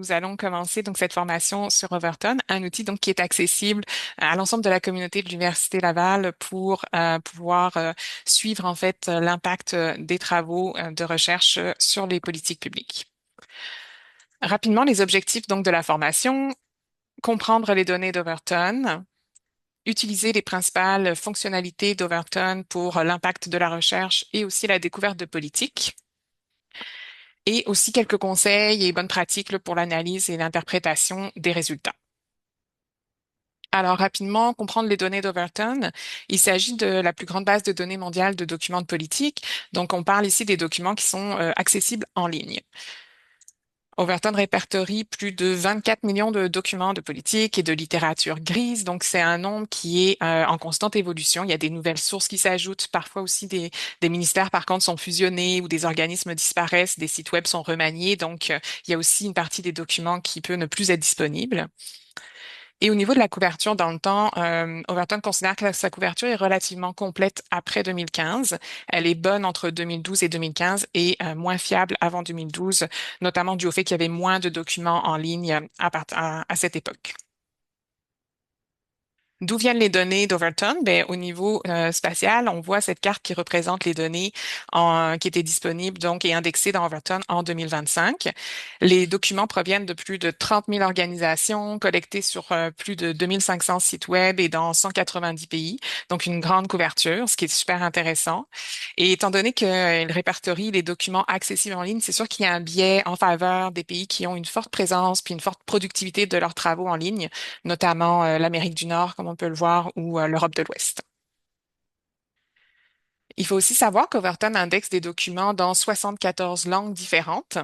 nous allons commencer donc cette formation sur Overton, un outil donc qui est accessible à l'ensemble de la communauté de l'Université Laval pour pouvoir suivre en fait l'impact des travaux de recherche sur les politiques publiques. Rapidement, les objectifs donc de la formation, comprendre les données d'Overton, utiliser les principales fonctionnalités d'Overton pour l'impact de la recherche et aussi la découverte de politiques, et aussi quelques conseils et bonnes pratiques là, pour l'analyse et l'interprétation des résultats. Alors, rapidement, comprendre les données d'Overton. Il s'agit de la plus grande base de données mondiale de documents de politique. Donc, on parle ici des documents qui sont accessibles en ligne. Overton répertorie plus de 24 millions de documents de politique et de littérature grise. Donc, c'est un nombre qui est en constante évolution. Il y a des nouvelles sources qui s'ajoutent. Parfois aussi, des ministères, par contre, sont fusionnés ou des organismes disparaissent, des sites web sont remaniés. Donc, il y a aussi une partie des documents qui peut ne plus être disponible. Et au niveau de la couverture dans le temps, Overton considère que sa couverture est relativement complète après 2015. Elle est bonne entre 2012 et 2015 et moins fiable avant 2012, notamment dû au fait qu'il y avait moins de documents en ligne à cette époque. D'où viennent les données d'Overton? Ben, au niveau spatial, on voit cette carte qui représente les données qui étaient disponibles donc et indexées dans Overton en 2025. Les documents proviennent de plus de 30 000 organisations collectées sur plus de 2500 sites web et dans 190 pays. Donc, une grande couverture, ce qui est super intéressant. Et étant donné qu'il répertorie les documents accessibles en ligne, c'est sûr qu'il y a un biais en faveur des pays qui ont une forte présence puis une forte productivité de leurs travaux en ligne, notamment l'Amérique du Nord, comme on peut le voir, ou l'Europe de l'Ouest. Il faut aussi savoir qu'Overton indexe des documents dans 74 langues différentes.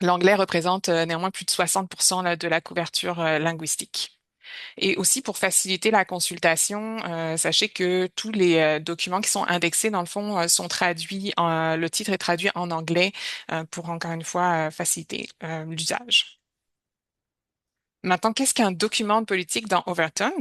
L'anglais représente néanmoins plus de 60% là, de la couverture linguistique. Et aussi pour faciliter la consultation, sachez que tous les documents qui sont indexés, dans le fond, sont traduits, le titre est traduit en anglais pour encore une fois faciliter l'usage. Maintenant, qu'est-ce qu'un document de politique dans Overton?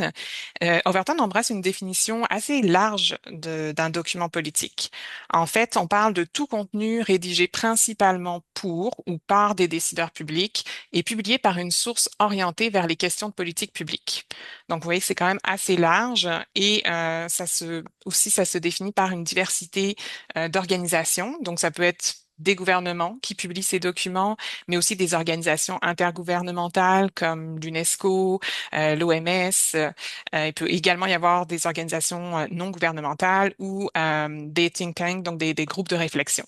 Overton embrasse une définition assez large d'un document politique. En fait, on parle de tout contenu rédigé principalement pour ou par des décideurs publics et publié par une source orientée vers les questions de politique publique. Donc, vous voyez que c'est quand même assez large et ça se définit par une diversité d'organisations. Donc, ça peut être des gouvernements qui publient ces documents, mais aussi des organisations intergouvernementales comme l'UNESCO, l'OMS. Il peut également y avoir des organisations non gouvernementales ou des think tanks, donc des groupes de réflexion.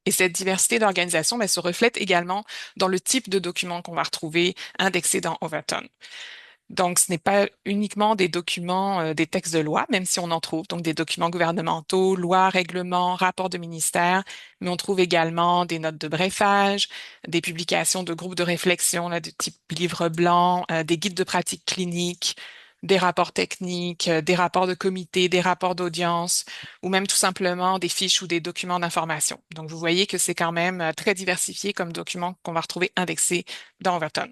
Et cette diversité d'organisations se reflète également dans le type de documents qu'on va retrouver indexés dans Overton. Donc, ce n'est pas uniquement des documents, des textes de loi, même si on en trouve, donc des documents gouvernementaux, lois, règlements, rapports de ministère, mais on trouve également des notes de brefage, des publications de groupes de réflexion, là, de type livre blanc, des guides de pratique clinique, des rapports techniques, des rapports de comité, des rapports d'audience, ou même tout simplement des fiches ou des documents d'information. Donc, vous voyez que c'est quand même très diversifié comme document qu'on va retrouver indexé dans Overton.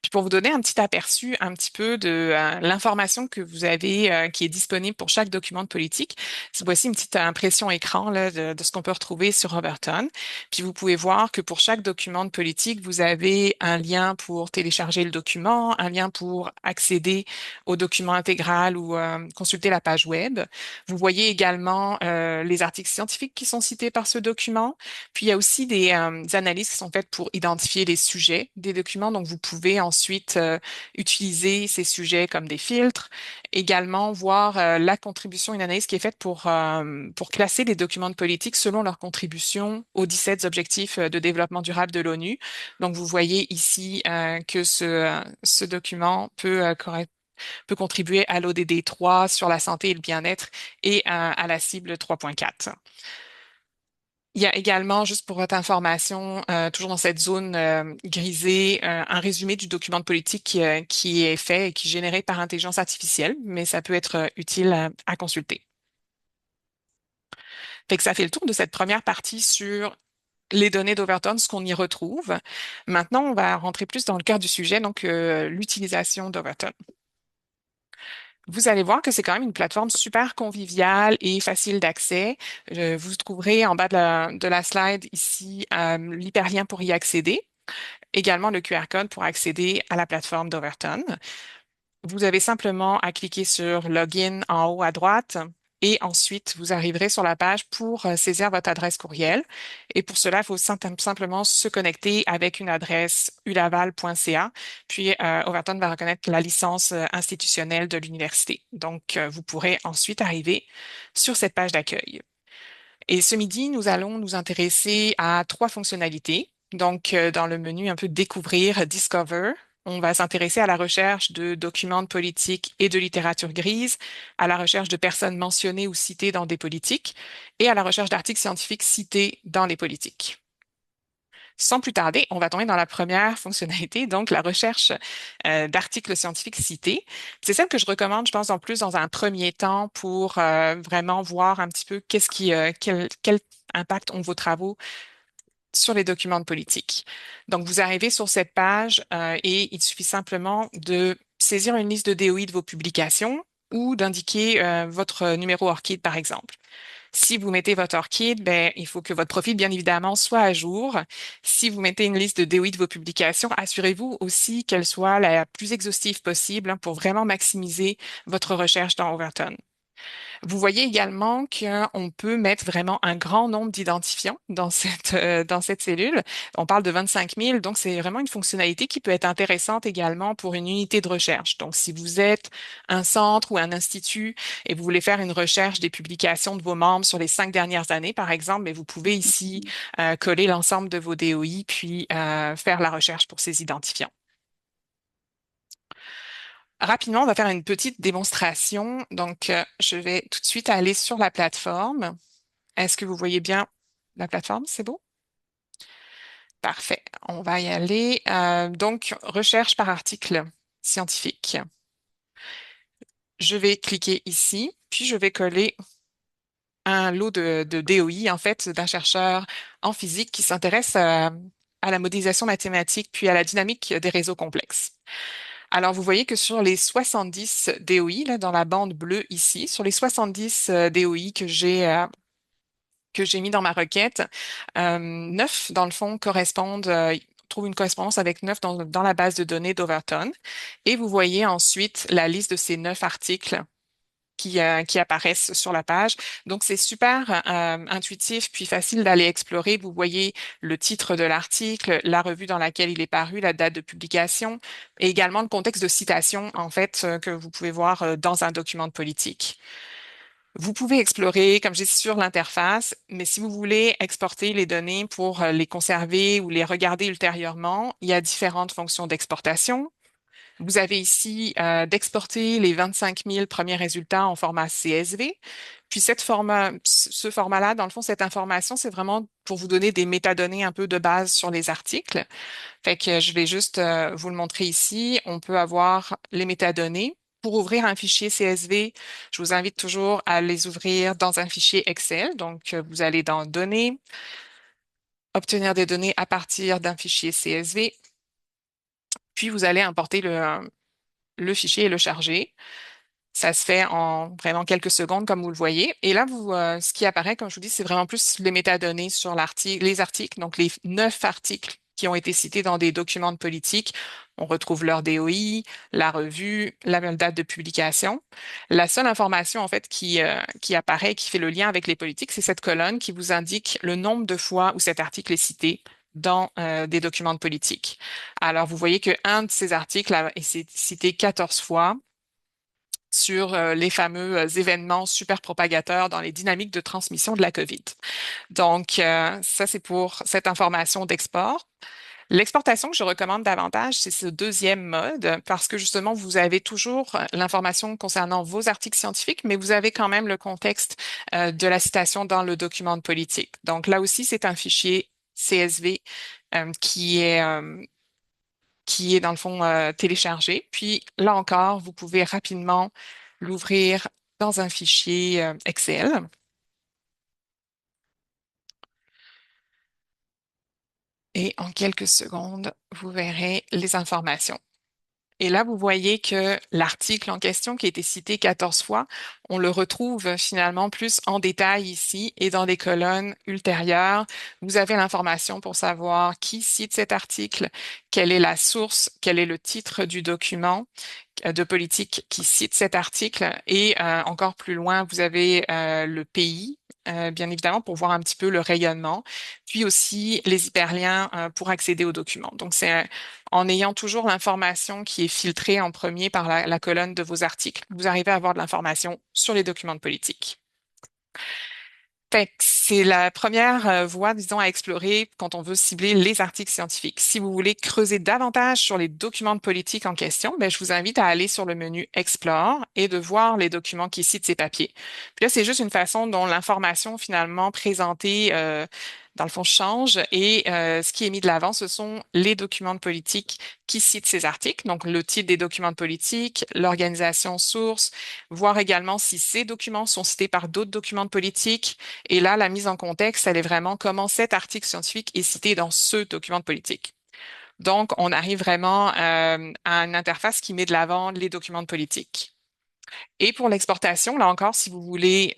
Puis pour vous donner un petit aperçu un petit peu de l'information que vous avez qui est disponible pour chaque document de politique, voici une petite impression écran là, de ce qu'on peut retrouver sur Overton. Puis vous pouvez voir que pour chaque document de politique, vous avez un lien pour télécharger le document, un lien pour accéder au document intégral ou consulter la page web. Vous voyez également les articles scientifiques qui sont cités par ce document. Puis il y a aussi des analyses qui sont faites pour identifier les sujets des documents. Donc vous pouvez ensuite utiliser ces sujets comme des filtres. Également voir la contribution, une analyse qui est faite pour classer les documents de politique selon leur contribution aux 17 objectifs de développement durable de l'ONU. Donc vous voyez ici que ce document peut contribuer à l'ODD 3 sur la santé et le bien-être et à la cible 3.4. Il y a également, juste pour votre information, toujours dans cette zone grisée, un résumé du document de politique qui est fait et qui est généré par intelligence artificielle, mais ça peut être utile à consulter. Fait que ça fait le tour de cette première partie sur les données d'Overton, ce qu'on y retrouve. Maintenant, on va rentrer plus dans le cœur du sujet, donc l'utilisation d'Overton. Vous allez voir que c'est quand même une plateforme super conviviale et facile d'accès. Vous trouverez en bas de la slide ici l'hyperlien pour y accéder. Également le QR code pour accéder à la plateforme d'Overton. Vous avez simplement à cliquer sur Login en haut à droite et ensuite vous arriverez sur la page pour saisir votre adresse courriel. Et pour cela, il faut simplement se connecter avec une adresse ulaval.ca. Puis Overton va reconnaître la licence institutionnelle de l'université. Donc, vous pourrez ensuite arriver sur cette page d'accueil. Et ce midi, nous allons nous intéresser à trois fonctionnalités. Donc, dans le menu un peu découvrir, Discover, on va s'intéresser à la recherche de documents de politique et de littérature grise, à la recherche de personnes mentionnées ou citées dans des politiques et à la recherche d'articles scientifiques cités dans les politiques. Sans plus tarder, on va tomber dans la première fonctionnalité, donc la recherche d'articles scientifiques cités. C'est celle que je recommande, je pense, en plus dans un premier temps pour vraiment voir un petit peu quel impact ont vos travaux sur les documents de politique. Donc, vous arrivez sur cette page et il suffit simplement de saisir une liste de DOI de vos publications ou d'indiquer votre numéro ORCID, par exemple. Si vous mettez votre ORCID, ben, il faut que votre profil, bien évidemment, soit à jour. Si vous mettez une liste de DOI de vos publications, assurez-vous aussi qu'elle soit la plus exhaustive possible hein, pour vraiment maximiser votre recherche dans Overton. Vous voyez également qu'on peut mettre vraiment un grand nombre d'identifiants dans cette cellule. On parle de 25 000, donc c'est vraiment une fonctionnalité qui peut être intéressante également pour une unité de recherche. Donc, si vous êtes un centre ou un institut et vous voulez faire une recherche des publications de vos membres sur les 5 dernières années, par exemple, mais vous pouvez ici coller l'ensemble de vos DOI puis faire la recherche pour ces identifiants. Rapidement, on va faire une petite démonstration. Donc, je vais tout de suite aller sur la plateforme. Est-ce que vous voyez bien la plateforme? C'est beau? Parfait. On va y aller. Donc, recherche par article scientifique. Je vais cliquer ici, puis je vais coller un lot de DOI, en fait, d'un chercheur en physique qui s'intéresse à la modélisation mathématique, puis à la dynamique des réseaux complexes. Alors, vous voyez que sur les 70 DOI, là, dans la bande bleue ici, sur les 70 DOI que j'ai mis dans ma requête, 9, dans le fond, correspondent, on trouve une correspondance avec 9 dans la base de données d'Overton. Et vous voyez ensuite la liste de ces 9 articles qui apparaissent sur la page. Donc, c'est super intuitif puis facile d'aller explorer. Vous voyez le titre de l'article, la revue dans laquelle il est paru, la date de publication et également le contexte de citation, en fait, que vous pouvez voir dans un document de politique. Vous pouvez explorer, comme j'ai dit, sur l'interface, mais si vous voulez exporter les données pour les conserver ou les regarder ultérieurement, il y a différentes fonctions d'exportation. Vous avez ici d'exporter les 25 000 premiers résultats en format CSV. Puis ce format-là, dans le fond, cette information, c'est vraiment pour vous donner des métadonnées un peu de base sur les articles. Fait que je vais juste vous le montrer ici. On peut avoir les métadonnées. Pour ouvrir un fichier CSV, je vous invite toujours à les ouvrir dans un fichier Excel. Donc, vous allez dans Données, obtenir des données à partir d'un fichier CSV, puis vous allez importer le fichier et le charger. Ça se fait en vraiment quelques secondes, comme vous le voyez. Et là, ce qui apparaît, comme je vous dis, c'est vraiment plus les métadonnées sur les articles, donc les 9 articles qui ont été cités dans des documents de politique. On retrouve leur DOI, la revue, la même date de publication. La seule information, en fait, qui apparaît, qui fait le lien avec les politiques, c'est cette colonne qui vous indique le nombre de fois où cet article est cité dans des documents de politique. Alors, vous voyez que un de ces articles est cité 14 fois sur les fameux événements super propagateurs dans les dynamiques de transmission de la COVID. Donc, ça, c'est pour cette information d'export. L'exportation que je recommande davantage, c'est ce deuxième mode parce que justement, vous avez toujours l'information concernant vos articles scientifiques, mais vous avez quand même le contexte de la citation dans le document de politique. Donc là aussi, c'est un fichier CSV qui est dans le fond téléchargé. Puis là encore, vous pouvez rapidement l'ouvrir dans un fichier Excel. Et en quelques secondes, vous verrez les informations. Et là, vous voyez que l'article en question, qui a été cité 14 fois, on le retrouve finalement plus en détail ici et dans des colonnes ultérieures. Vous avez l'information pour savoir qui cite cet article, quelle est la source, quel est le titre du document de politique qui cite cet article et encore plus loin, vous avez le pays, bien évidemment, pour voir un petit peu le rayonnement, puis aussi les hyperliens pour accéder au document. Donc, c'est en ayant toujours l'information qui est filtrée en premier par la colonne de vos articles, vous arrivez à avoir de l'information sur les documents de politique. Fait que c'est la première voie, disons, à explorer quand on veut cibler les articles scientifiques. Si vous voulez creuser davantage sur les documents de politique en question, ben, je vous invite à aller sur le menu Explore et de voir les documents qui citent ces papiers. Puis là, c'est juste une façon dont l'information finalement présentée dans le fond change et ce qui est mis de l'avant, ce sont les documents de politique qui citent ces articles. Donc, le titre des documents de politique, l'organisation source, voir également si ces documents sont cités par d'autres documents de politique et là, la mise en contexte, elle est vraiment comment cet article scientifique est cité dans ce document de politique. Donc, on arrive vraiment à une interface qui met de l'avant les documents de politique. Et pour l'exportation, là encore, si vous voulez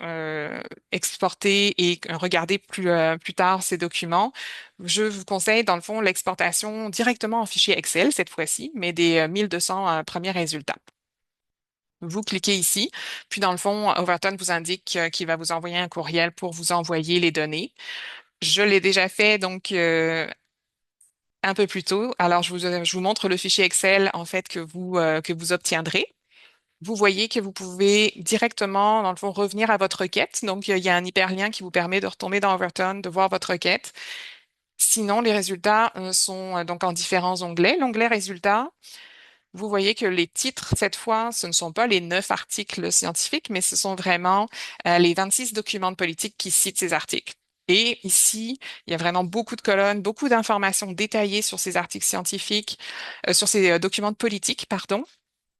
exporter et regarder plus tard ces documents, je vous conseille, dans le fond, l'exportation directement en fichier Excel cette fois-ci, mais des 1200 premiers résultats. Vous cliquez ici, puis dans le fond, Overton vous indique qu'il va vous envoyer un courriel pour vous envoyer les données. Je l'ai déjà fait donc un peu plus tôt. Alors je vous montre le fichier Excel en fait que vous obtiendrez. Vous voyez que vous pouvez directement dans le fond revenir à votre requête. Donc il y a un hyperlien qui vous permet de retomber dans Overton, de voir votre requête. Sinon, les résultats sont donc en différents onglets. L'onglet résultats, vous voyez que les titres, cette fois, ce ne sont pas les 9 articles scientifiques, mais ce sont vraiment les 26 documents de politique qui citent ces articles. Et ici, il y a vraiment beaucoup de colonnes, beaucoup d'informations détaillées sur ces articles scientifiques, sur ces documents de politique, pardon,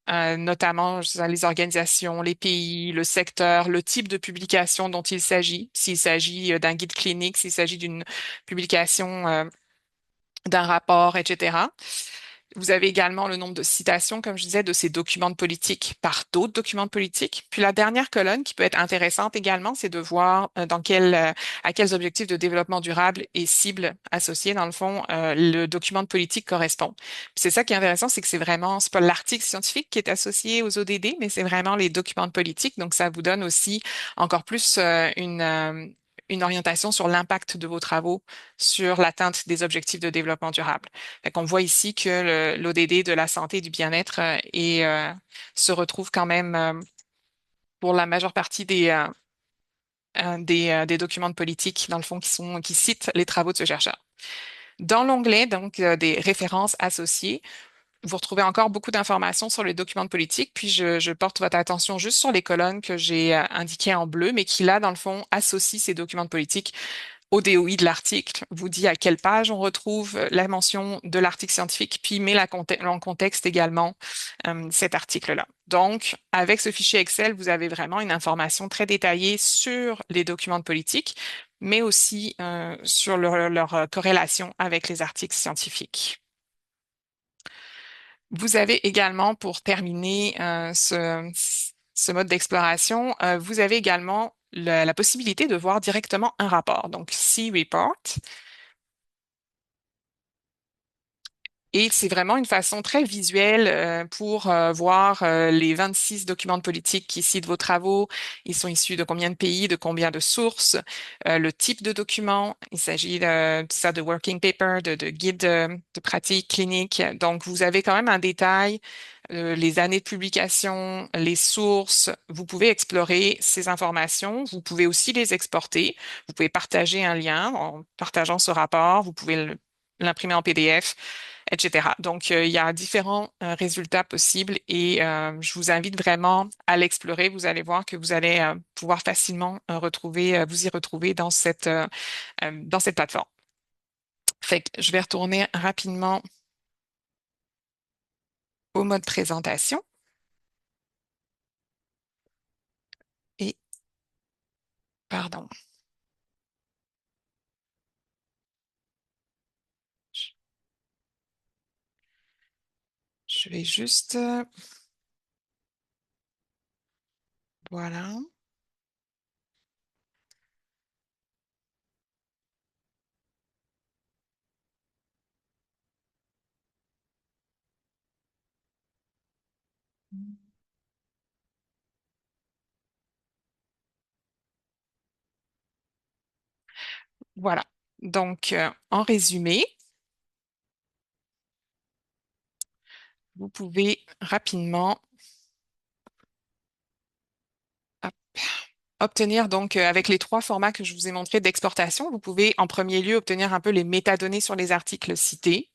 notamment les organisations, les pays, le secteur, le type de publication dont il s'agit, s'il s'agit d'un guide clinique, s'il s'agit d'une publication, d'un rapport, etc. Vous avez également le nombre de citations, comme je disais, de ces documents de politique par d'autres documents de politique. Puis la dernière colonne qui peut être intéressante également, c'est de voir à quels objectifs de développement durable et cibles associés, dans le fond, le document de politique correspond. Puis c'est ça qui est intéressant, c'est que c'est pas l'article scientifique qui est associé aux ODD, mais c'est vraiment les documents de politique. Donc ça vous donne aussi encore plus une orientation sur l'impact de vos travaux sur l'atteinte des objectifs de développement durable. Fait qu'on voit ici que l'ODD de la santé et du bien-être se retrouve quand même pour la majeure partie des documents de politique, dans le fond, qui citent les travaux de ce chercheur. Dans l'onglet, donc, des références associées, vous retrouvez encore beaucoup d'informations sur les documents de politique, puis je porte votre attention juste sur les colonnes que j'ai indiquées en bleu, mais qui, là, dans le fond, associent ces documents de politique au DOI de l'article, vous dit à quelle page on retrouve la mention de l'article scientifique, puis met en contexte également cet article-là. Donc, avec ce fichier Excel, vous avez vraiment une information très détaillée sur les documents de politique, mais aussi sur leur corrélation avec les articles scientifiques. Vous avez également, pour terminer ce mode d'exploration, vous avez également la possibilité de voir directement un rapport. Donc, See Report. Et c'est vraiment une façon très visuelle pour voir les 26 documents de politique qui citent vos travaux. Ils sont issus de combien de pays, de combien de sources, le type de document. Il s'agit de working paper, de guide de pratique clinique. Donc, vous avez quand même un détail, les années de publication, les sources. Vous pouvez explorer ces informations. Vous pouvez aussi les exporter. Vous pouvez partager un lien en partageant ce rapport. Vous pouvez l'imprimer en PDF, etc. Donc, il y a différents résultats possibles et je vous invite vraiment à l'explorer. Vous allez voir que vous allez pouvoir facilement vous y retrouver dans cette plateforme. Fait que je vais retourner rapidement au mode présentation et, pardon, Je vais juste... voilà. Voilà. Donc, en résumé, vous pouvez rapidement hop, obtenir, donc, avec les trois formats que je vous ai montrés d'exportation, vous pouvez en premier lieu obtenir un peu les métadonnées sur les articles cités.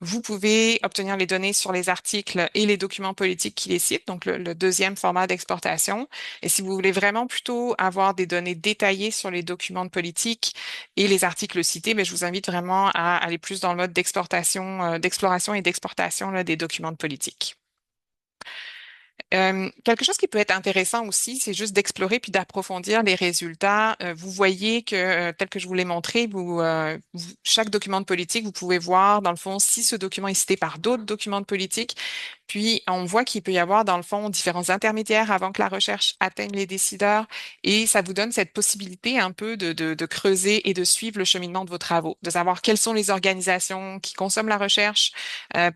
Vous pouvez obtenir les données sur les articles et les documents politiques qui les citent, donc le deuxième format d'exportation. Et si vous voulez vraiment plutôt avoir des données détaillées sur les documents de politique et les articles cités, mais je vous invite vraiment à aller plus dans le mode d'exportation, d'exploration et d'exportation là, des documents de politique. Quelque chose qui peut être intéressant aussi, c'est juste d'explorer puis d'approfondir les résultats. Vous voyez que, tel que je vous l'ai montré, chaque document de politique, vous pouvez voir, dans le fond, si ce document est cité par d'autres documents de politique. Puis, on voit qu'il peut y avoir, dans le fond, différents intermédiaires avant que la recherche atteigne les décideurs. Et ça vous donne cette possibilité un peu de creuser et de suivre le cheminement de vos travaux, de savoir quelles sont les organisations qui consomment la recherche,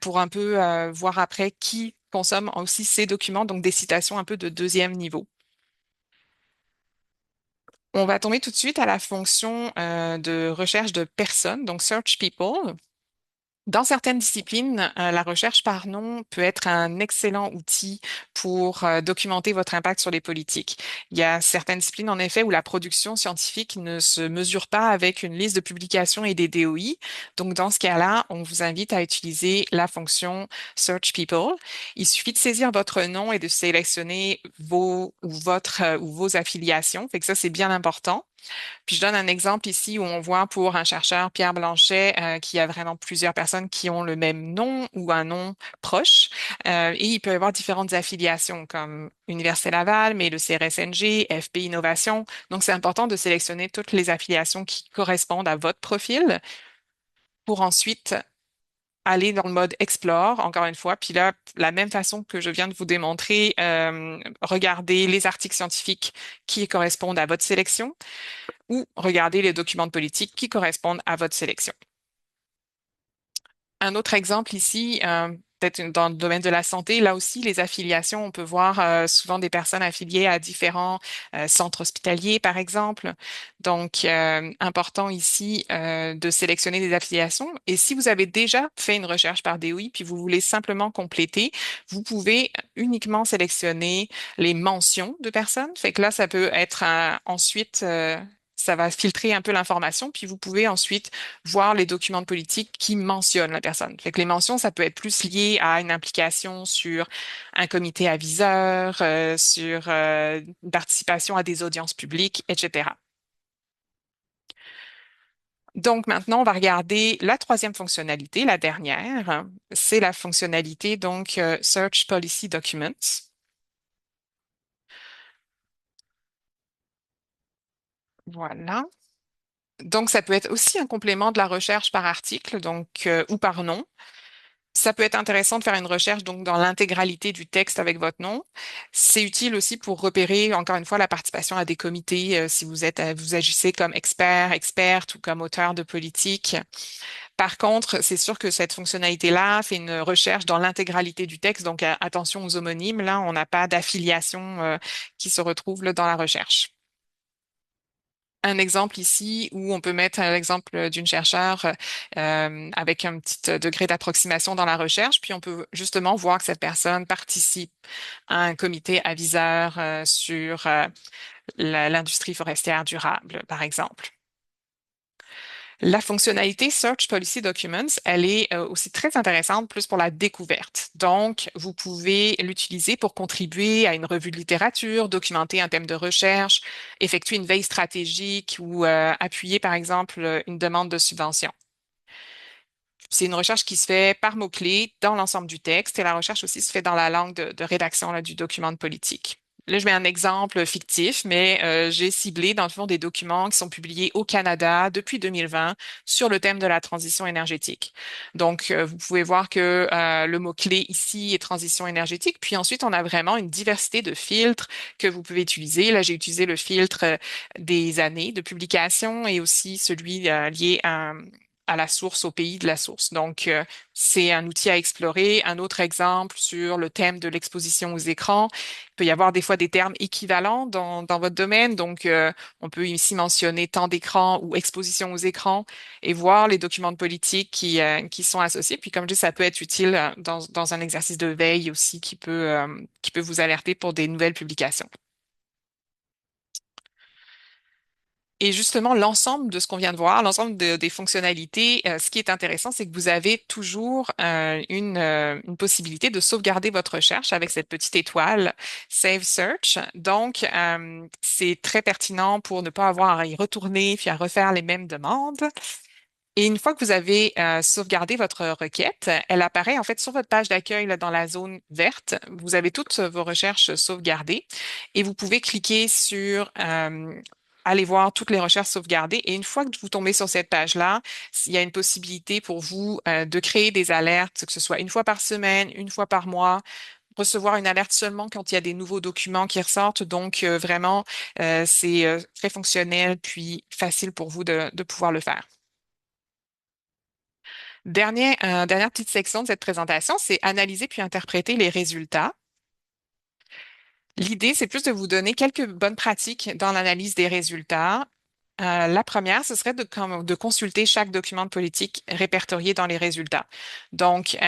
pour un peu voir après qui consomme aussi ces documents, donc des citations un peu de deuxième niveau. On va tomber tout de suite à la fonction de recherche de personnes, donc Search People. Dans certaines disciplines, la recherche par nom peut être un excellent outil pour documenter votre impact sur les politiques. Il y a certaines disciplines, en effet, où la production scientifique ne se mesure pas avec une liste de publications et des DOI. Donc, dans ce cas-là, on vous invite à utiliser la fonction Search People. Il suffit de saisir votre nom et de sélectionner vos affiliations. Fait que ça, c'est bien important. Puis je donne un exemple ici où on voit pour un chercheur, Pierre Blanchet, qu'il y a vraiment plusieurs personnes qui ont le même nom ou un nom proche. Et il peut y avoir différentes affiliations comme Université Laval, mais le CRSNG, FP Innovation. Donc, c'est important de sélectionner toutes les affiliations qui correspondent à votre profil pour ensuite aller dans le mode Explore, encore une fois. Puis là, la même façon que je viens de vous démontrer, regardez les articles scientifiques qui correspondent à votre sélection ou regardez les documents de politique qui correspondent à votre sélection. Un autre exemple ici, peut-être dans le domaine de la santé, là aussi, les affiliations, on peut voir souvent des personnes affiliées à différents centres hospitaliers, par exemple. Donc, important ici de sélectionner des affiliations. Et si vous avez déjà fait une recherche par DOI, puis vous voulez simplement compléter, vous pouvez uniquement sélectionner les mentions de personnes. Fait que là, ça peut être ensuite... ça va filtrer un peu l'information, puis vous pouvez ensuite voir les documents de politique qui mentionnent la personne. Fait que les mentions, ça peut être plus lié à une implication sur un comité aviseur, sur une participation à des audiences publiques, etc. Donc maintenant, on va regarder la troisième fonctionnalité, la dernière. C'est la fonctionnalité donc Search Policy Documents. Voilà. Donc ça peut être aussi un complément de la recherche par article, donc ou par nom. Ça peut être intéressant de faire une recherche donc dans l'intégralité du texte avec votre nom. C'est utile aussi pour repérer encore une fois la participation à des comités si vous agissez comme expert, experte ou comme auteur de politique. Par contre, c'est sûr que cette fonctionnalité-là fait une recherche dans l'intégralité du texte. Donc attention aux homonymes. Là, on n'a pas d'affiliation qui se retrouve là, dans la recherche. Un exemple ici où on peut mettre l'exemple d'une chercheure avec un petit degré d'approximation dans la recherche, puis on peut justement voir que cette personne participe à un comité aviseur sur l'industrie forestière durable, par exemple. La fonctionnalité Search Policy Documents, elle est aussi très intéressante plus pour la découverte. Donc, vous pouvez l'utiliser pour contribuer à une revue de littérature, documenter un thème de recherche, effectuer une veille stratégique ou appuyer, par exemple, une demande de subvention. C'est une recherche qui se fait par mots-clés dans l'ensemble du texte et la recherche aussi se fait dans la langue de rédaction là, du document de politique. Là, je mets un exemple fictif, mais j'ai ciblé dans le fond des documents qui sont publiés au Canada depuis 2020 sur le thème de la transition énergétique. Donc, vous pouvez voir que le mot-clé ici est transition énergétique. Puis ensuite, on a vraiment une diversité de filtres que vous pouvez utiliser. Là, j'ai utilisé le filtre des années de publication et aussi celui lié à la source, au pays de la source. Donc, c'est un outil à explorer. Un autre exemple sur le thème de l'exposition aux écrans. Il peut y avoir des fois des termes équivalents dans votre domaine. Donc, on peut ici mentionner temps d'écran ou exposition aux écrans et voir les documents de politique qui sont associés. Puis, comme je dis, ça peut être utile dans un exercice de veille aussi qui peut vous alerter pour des nouvelles publications. Et justement, l'ensemble de ce qu'on vient de voir, l'ensemble des fonctionnalités, ce qui est intéressant, c'est que vous avez toujours une possibilité de sauvegarder votre recherche avec cette petite étoile Save Search. Donc, c'est très pertinent pour ne pas avoir à y retourner puis à refaire les mêmes demandes. Et une fois que vous avez sauvegardé votre requête, elle apparaît en fait sur votre page d'accueil là, dans la zone verte. Vous avez toutes vos recherches sauvegardées et vous pouvez cliquer sur aller voir toutes les recherches sauvegardées. Et une fois que vous tombez sur cette page-là, il y a une possibilité pour vous de créer des alertes, que ce soit une fois par semaine, une fois par mois. Recevoir une alerte seulement quand il y a des nouveaux documents qui ressortent. Donc, vraiment, c'est très fonctionnel puis facile pour vous de pouvoir le faire. Dernière petite section de cette présentation, c'est analyser puis interpréter les résultats. L'idée, c'est plus de vous donner quelques bonnes pratiques dans l'analyse des résultats. La première, ce serait de consulter chaque document de politique répertorié dans les résultats. Donc,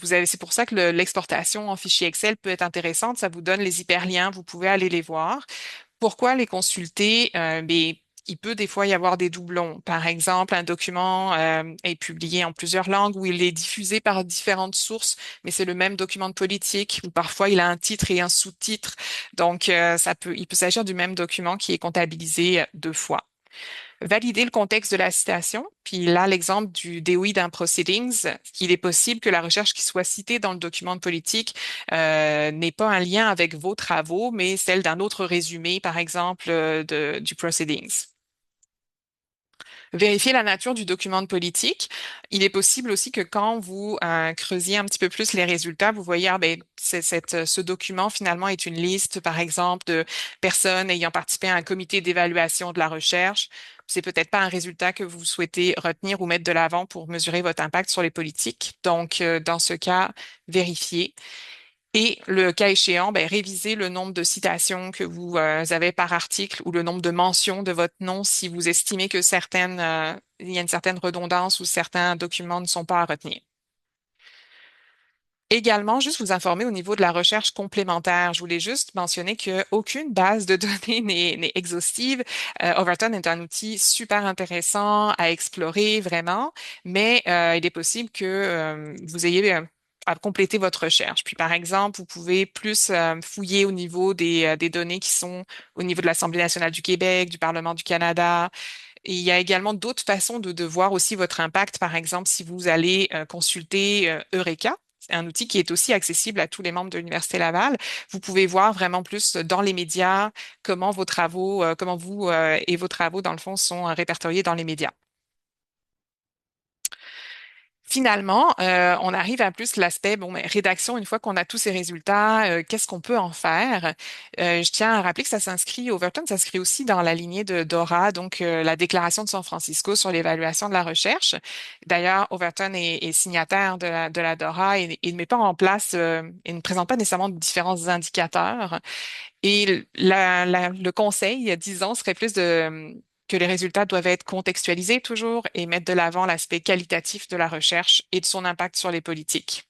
c'est pour ça que l'exportation en fichier Excel peut être intéressante. Ça vous donne les hyperliens, vous pouvez aller les voir. Pourquoi les consulter? Mais il peut des fois y avoir des doublons. Par exemple, un document est publié en plusieurs langues ou il est diffusé par différentes sources, mais c'est le même document de politique ou parfois il a un titre et un sous-titre. Donc, il peut s'agir du même document qui est comptabilisé deux fois. Valider le contexte de la citation. Puis là, l'exemple du DOI d'un proceedings, il est possible que la recherche qui soit citée dans le document de politique n'ait pas un lien avec vos travaux, mais celle d'un autre résumé, par exemple, du proceedings. Vérifier la nature du document de politique. Il est possible aussi que quand vous creusiez un petit peu plus les résultats, vous voyez, ah, ben, ce document finalement est une liste, par exemple, de personnes ayant participé à un comité d'évaluation de la recherche. C'est peut-être pas un résultat que vous souhaitez retenir ou mettre de l'avant pour mesurer votre impact sur les politiques. Donc, dans ce cas, vérifiez. Et le cas échéant, ben, révisez le nombre de citations que vous avez par article ou le nombre de mentions de votre nom si vous estimez que il y a une certaine redondance ou certains documents ne sont pas à retenir. Également, juste vous informer au niveau de la recherche complémentaire. Je voulais juste mentionner qu'aucune base de données n'est exhaustive. Overton est un outil super intéressant à explorer vraiment, mais il est possible que vous ayez à compléter votre recherche. Puis, par exemple, vous pouvez plus fouiller au niveau des données qui sont au niveau de l'Assemblée nationale du Québec, du Parlement du Canada. Et il y a également d'autres façons de voir aussi votre impact. Par exemple, si vous allez consulter Eureka, c'est un outil qui est aussi accessible à tous les membres de l'Université Laval. Vous pouvez voir vraiment plus dans les médias comment vos travaux, comment vous et vos travaux, dans le fond, sont répertoriés dans les médias. Finalement, on arrive à plus l'aspect bon, mais rédaction. Une fois qu'on a tous ces résultats, qu'est-ce qu'on peut en faire? Je tiens à rappeler que ça s'inscrit, Overton s'inscrit aussi dans la lignée de DORA, donc la Déclaration de San Francisco sur l'évaluation de la recherche. D'ailleurs, Overton est signataire de la DORA et ne met pas en place, et ne présente pas nécessairement de différents indicateurs. Et le conseil, disons, serait plus que les résultats doivent être contextualisés toujours et mettre de l'avant l'aspect qualitatif de la recherche et de son impact sur les politiques.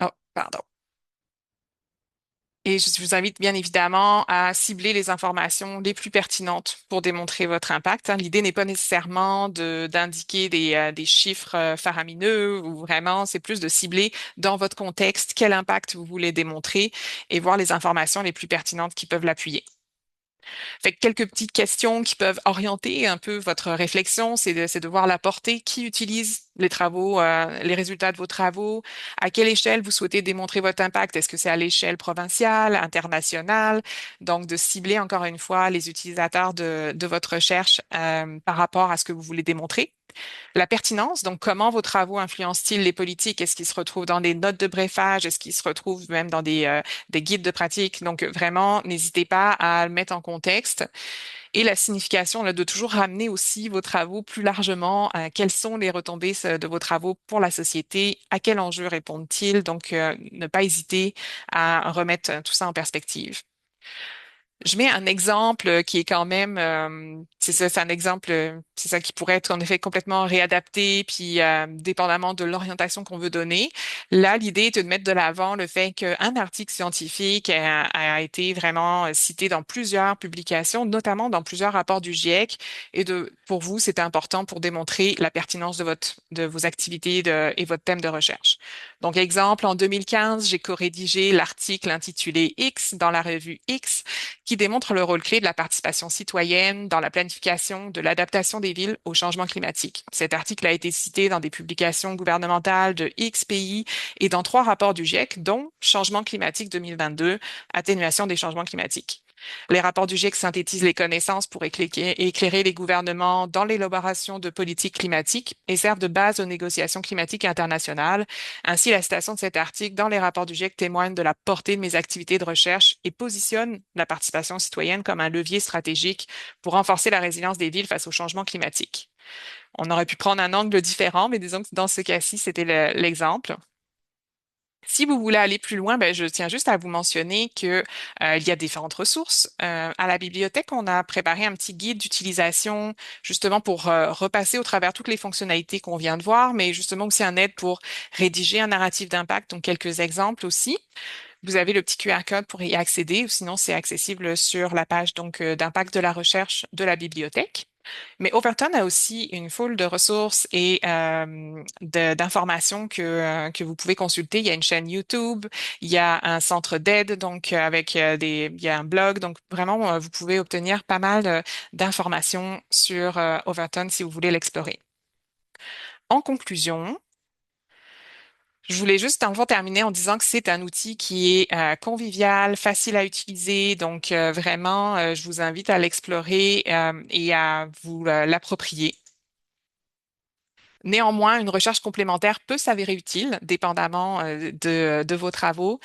Oh, pardon. Et je vous invite bien évidemment à cibler les informations les plus pertinentes pour démontrer votre impact, hein. L'idée n'est pas nécessairement d'indiquer des chiffres faramineux ou vraiment, c'est plus de cibler dans votre contexte quel impact vous voulez démontrer et voir les informations les plus pertinentes qui peuvent l'appuyer. Fait que quelques petites questions qui peuvent orienter un peu votre réflexion, c'est de voir la portée, qui utilise les travaux, les résultats de vos travaux, à quelle échelle vous souhaitez démontrer votre impact. Est-ce que c'est à l'échelle provinciale, internationale? Donc, de cibler encore une fois les utilisateurs de votre recherche par rapport à ce que vous voulez démontrer. La pertinence, donc comment vos travaux influencent-ils les politiques? Est-ce qu'ils se retrouvent dans des notes de brefage? Est-ce qu'ils se retrouvent même dans des guides de pratique? Donc vraiment, n'hésitez pas à le mettre en contexte. Et la signification, là, de toujours ramener aussi vos travaux plus largement. Quelles sont les retombées de vos travaux pour la société? À quel enjeu répondent-ils? Donc, ne pas hésiter à remettre tout ça en perspective. Je mets un exemple qui est quand même, c'est ça, c'est un exemple, c'est ça qui pourrait être en effet complètement réadapté, puis dépendamment de l'orientation qu'on veut donner. Là, l'idée est de mettre de l'avant le fait qu'un article scientifique a été vraiment cité dans plusieurs publications, notamment dans plusieurs rapports du GIEC, et pour vous, c'est important pour démontrer la pertinence de vos activités et votre thème de recherche. Donc, exemple, en 2015, j'ai co-rédigé l'article intitulé X dans la revue X qui démontre le rôle clé de la participation citoyenne dans la planification de l'adaptation des villes au changement climatique. Cet article a été cité dans des publications gouvernementales de X pays et dans 3 rapports du GIEC, dont Changement climatique 2022, Atténuation des changements climatiques. Les rapports du GIEC synthétisent les connaissances pour éclairer les gouvernements dans l'élaboration de politiques climatiques et servent de base aux négociations climatiques internationales. Ainsi, la citation de cet article dans les rapports du GIEC témoigne de la portée de mes activités de recherche et positionne la participation citoyenne comme un levier stratégique pour renforcer la résilience des villes face au changement climatique. On aurait pu prendre un angle différent, mais disons que dans ce cas-ci, c'était l'exemple. Si vous voulez aller plus loin, ben, je tiens juste à vous mentionner que, il y a différentes ressources. À la bibliothèque, on a préparé un petit guide d'utilisation justement pour repasser au travers toutes les fonctionnalités qu'on vient de voir, mais justement aussi un aide pour rédiger un narratif d'impact, donc quelques exemples aussi. Vous avez le petit QR code pour y accéder, ou sinon c'est accessible sur la page donc d'impact de la recherche de la bibliothèque. Mais Overton a aussi une foule de ressources et d'informations que vous pouvez consulter. Il y a une chaîne YouTube, il y a un centre d'aide, donc avec il y a un blog. Donc vraiment, vous pouvez obtenir pas mal d'informations sur Overton si vous voulez l'explorer. En conclusion, je voulais juste dans le fond terminer en disant que c'est un outil qui est convivial, facile à utiliser. Donc vraiment, je vous invite à l'explorer et à vous l'approprier. Néanmoins, une recherche complémentaire peut s'avérer utile, dépendamment de vos travaux.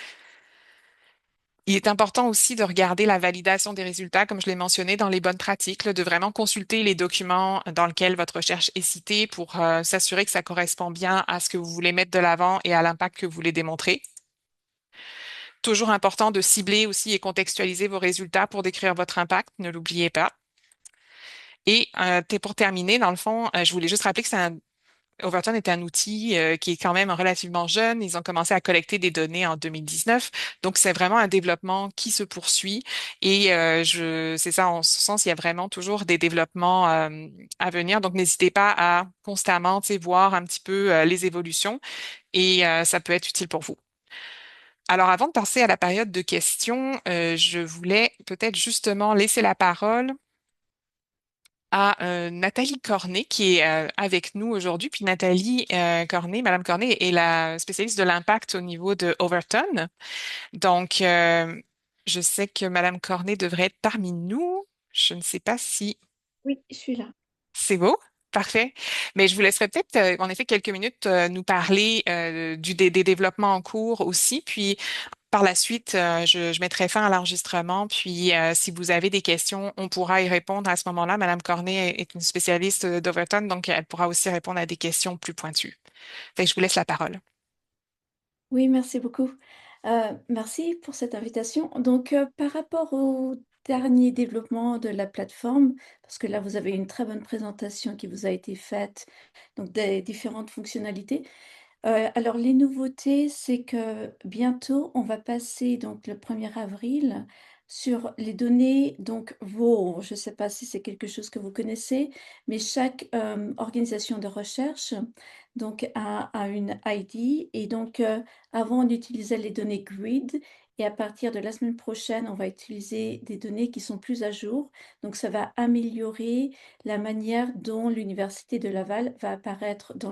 Il est important aussi de regarder la validation des résultats, comme je l'ai mentionné, dans les bonnes pratiques, là, de vraiment consulter les documents dans lesquels votre recherche est citée pour s'assurer que ça correspond bien à ce que vous voulez mettre de l'avant et à l'impact que vous voulez démontrer. Toujours important de cibler aussi et contextualiser vos résultats pour décrire votre impact, ne l'oubliez pas. Et pour terminer, dans le fond, je voulais juste rappeler que Overton est un outil qui est quand même relativement jeune. Ils ont commencé à collecter des données en 2019. Donc, c'est vraiment un développement qui se poursuit. Et c'est ça, en ce sens, il y a vraiment toujours des développements à venir. Donc, n'hésitez pas à constamment, tu sais, voir un petit peu les évolutions et ça peut être utile pour vous. Alors, avant de passer à la période de questions, je voulais peut-être justement laisser la parole à Nathalie Cornet qui est avec nous aujourd'hui. Puis Nathalie Cornet, Madame Cornet est la spécialiste de l'impact au niveau de Overton. Donc, je sais que Madame Cornet devrait être parmi nous. Je ne sais pas si Oui, je suis là. c'est beau. Parfait. Mais je vous laisserai peut-être, en effet, quelques minutes nous parler des développements en cours aussi. Puis, par la suite, je mettrai fin à l'enregistrement, puis si vous avez des questions, on pourra y répondre à ce moment-là. Madame Cornet est une spécialiste d'Overton, donc elle pourra aussi répondre à des questions plus pointues. Fait que je vous laisse la parole. Oui, merci beaucoup. Merci pour cette invitation. Donc, par rapport au dernier développement de la plateforme, parce que là, vous avez une très bonne présentation qui vous a été faite, donc des différentes fonctionnalités. Alors les nouveautés, c'est que bientôt, on va passer donc le 1er avril sur les données donc vos je ne sais pas si c'est quelque chose que vous connaissez, mais chaque, organisation de recherche donc a une ID et donc, avant on utilisait les données GRID et à partir de la semaine prochaine, on va utiliser des données qui sont plus à jour. Donc ça va améliorer la manière dont l'université de Laval va apparaître dans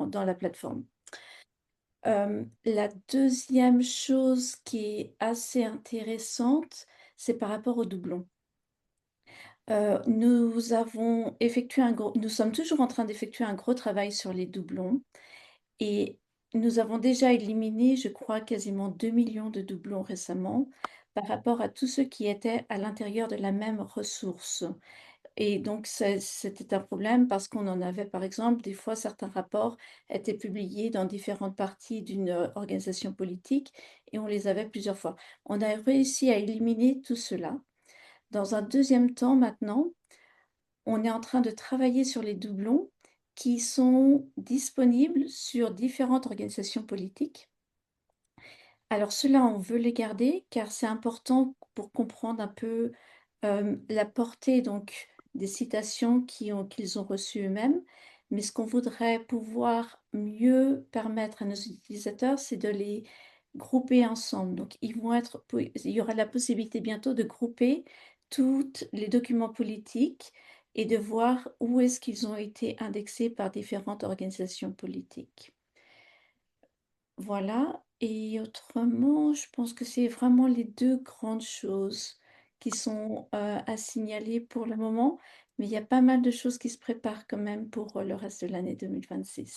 dans la plateforme. La deuxième chose qui est assez intéressante, c'est par rapport aux doublons. Nous sommes toujours en train d'effectuer un gros travail sur les doublons et nous avons déjà éliminé, je crois, quasiment 2 millions de doublons récemment par rapport à tous ceux qui étaient à l'intérieur de la même ressource. Et donc c'était un problème parce qu'on en avait, par exemple, des fois certains rapports étaient publiés dans différentes parties d'une, organisation politique et on les avait plusieurs fois. On a réussi à éliminer tout cela. Dans un deuxième temps maintenant, on est en train de travailler sur les doublons qui sont disponibles sur différentes organisations politiques. Alors ceux-là, on veut les garder car c'est important pour comprendre un peu, la portée donc des citations qu'ils ont reçues eux-mêmes. Mais ce qu'on voudrait pouvoir mieux permettre à nos utilisateurs, c'est de les grouper ensemble. Donc il y aura la possibilité bientôt de grouper toutes les documents politiques et de voir où est-ce qu'ils ont été indexés par différentes organisations politiques. Voilà, et autrement, je pense que c'est vraiment les 2 grandes choses qui sont, à signaler pour le moment, mais il y a pas mal de choses qui se préparent quand même pour, le reste de l'année 2026.